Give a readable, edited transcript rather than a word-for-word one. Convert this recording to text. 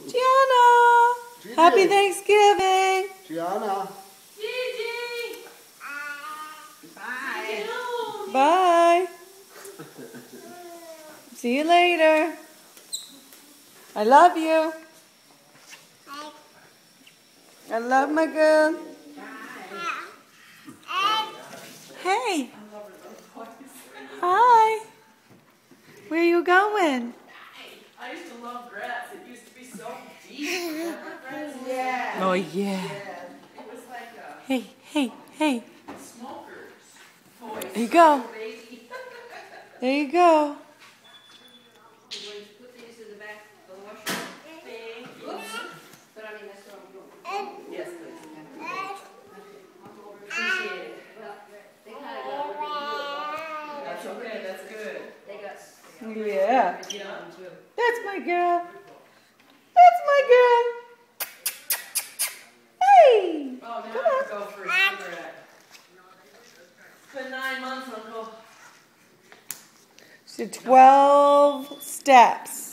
Gianna! Gigi. Happy Thanksgiving! Gianna. Gigi! Bye. Bye! See you later. I love you. I love my girl. Hey. Hi. Where are you going? I used to love grass. It used to be so deep. Remember grass? Yeah. Oh, yeah. Yeah. It was like a Hey, hey, hey. smoker's voice. There you go. Baby. There you go. You're going to put these in the back of the washer. Thank you. But I mean, that's what I'm doing. Yes, please. I'll go over and Appreciate it. well, they kind of got rid of That's okay. That's good. They got Yeah. Yeah. That's my girl. That's my girl. Hey. Oh, now Come I on. have to go for a cigarette. It's been 9 months, Uncle. So 12 steps.